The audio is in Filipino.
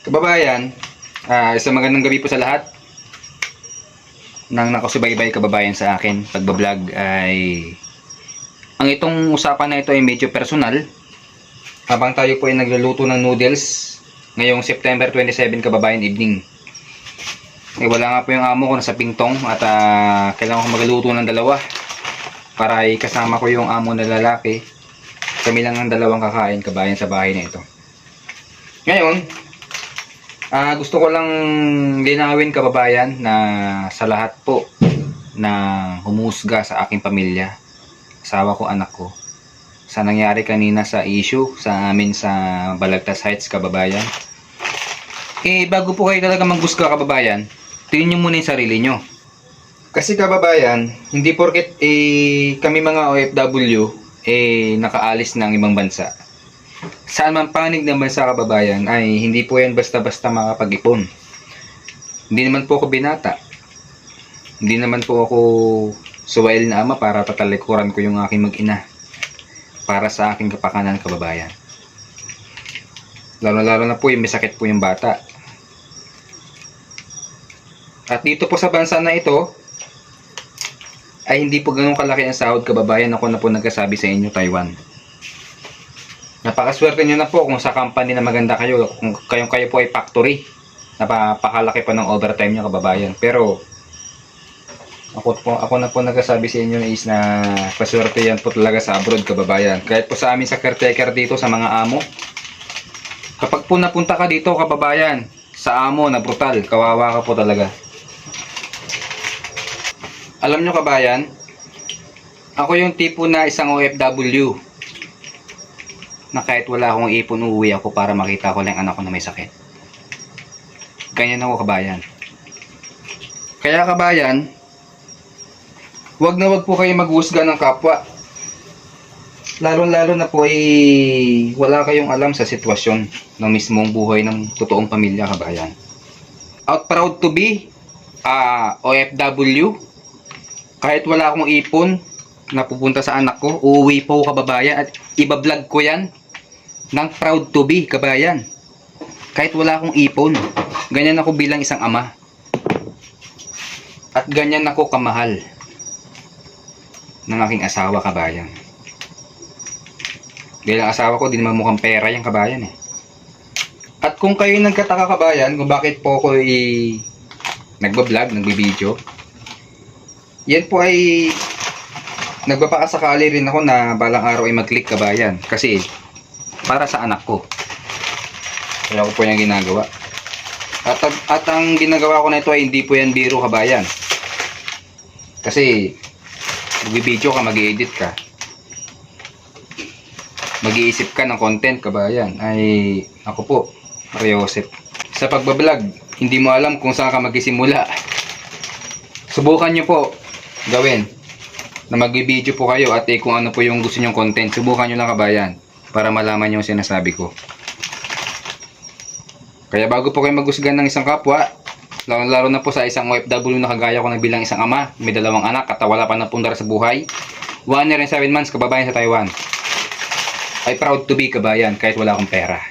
Kababayan, isang magandang gabi po sa lahat nang nakasubaybay kababayan sa akin pagbablog ay ang itong usapan na ito ay medyo personal habang tayo po ay nagluluto ng noodles ngayong September 27 kababayan evening. Wala nga po yung amo ko, nasa pingtong at kailangan ko magluto ng dalawa para ikasama ko yung amo na lalaki. Kami lang ang dalawang kakain kabayan sa bahay na ito. Ngayon, gusto ko lang linawin kababayan na sa lahat po na humusga sa aking pamilya, asawa ko, anak ko, sa nangyari kanina sa issue sa amin sa Balagtas Heights kababayan. Bago po kayo talaga manghusga kababayan, tingnan nyo muna yung sarili nyo. Kasi kababayan, hindi porket kami mga OFW nakaalis ng ibang bansa. Saan man panig ng bansa kababayan ay hindi po yan basta-basta makapag-ipon. Hindi naman po ako binata. Hindi naman po ako suwail na ama para tatalikuran ko yung aking mag-ina para sa aking kapakanan kababayan. Lalo na po yung may sakit po yung bata. At dito po sa bansa na ito ay hindi po ganun kalaki ang sahod kababayan. Ako na po nagkasabi sa inyo, Taiwan. Napakaswerte nyo na po kung sa company na maganda kayo, kung kayo po ay factory, napakalaki pa ng overtime nyo kababayan. Pero ako na po nagsasabi sa inyo is na paswerte yan po talaga sa abroad kababayan. Kahit po sa amin sa caretaker dito sa mga amo, kapag po napunta ka dito kababayan sa amo na brutal, kawawa ka po talaga. Alam nyo kabayan, ako yung tipo na isang OFW na kahit wala akong ipon, uuwi ako para makita ko lang anak ko na may sakit. Ganyan ako kabayan. Kaya kabayan, wag na wag po kayo maghusga ng kapwa. Lalo na po wala kayong alam sa sitwasyon ng mismong buhay ng totoong pamilya kabayan. Out proud to be OFW. Kahit wala akong ipon na pupunta sa anak ko, uuwi po kababayan at ibablog ko yan ng proud to be kabayan. Kahit wala akong ipon, ganyan ako bilang isang ama. At ganyan ako kamahal ng aking asawa kabayan. Bilang asawa ko, di naman mukhang pera yung kabayan eh. At kung kayo nagkataka kabayan kung bakit po ako nagbablog, nagbibideo, yan po ay nagbapakasakali rin ako na balang araw ay mag-click kabayan. Kasi para sa anak ko. Kaya ko po yung ginagawa. At ang ginagawa ko na ito ay hindi po yan biro kabayan. Kasi magbibideo ka, mag-i-edit ka, mag-iisip ka ng content kabayan. Ay ako po, Mario Joseph. Sa pagbablog, hindi mo alam kung saan ka magsisimula. Subukan nyo po gawin na mag-video po kayo at kung ano po yung gusto nyong content, subukan nyo lang kabayan para malaman yung sinasabi ko. Kaya bago po kayo maghusgan ng isang kapwa, lalo na po sa isang OFW na kagaya ko na bilang isang ama, may dalawang anak at wala pa na pundar sa buhay, 1 year and 7 months kababayan sa Taiwan, ay proud to be kabayan kahit wala akong pera.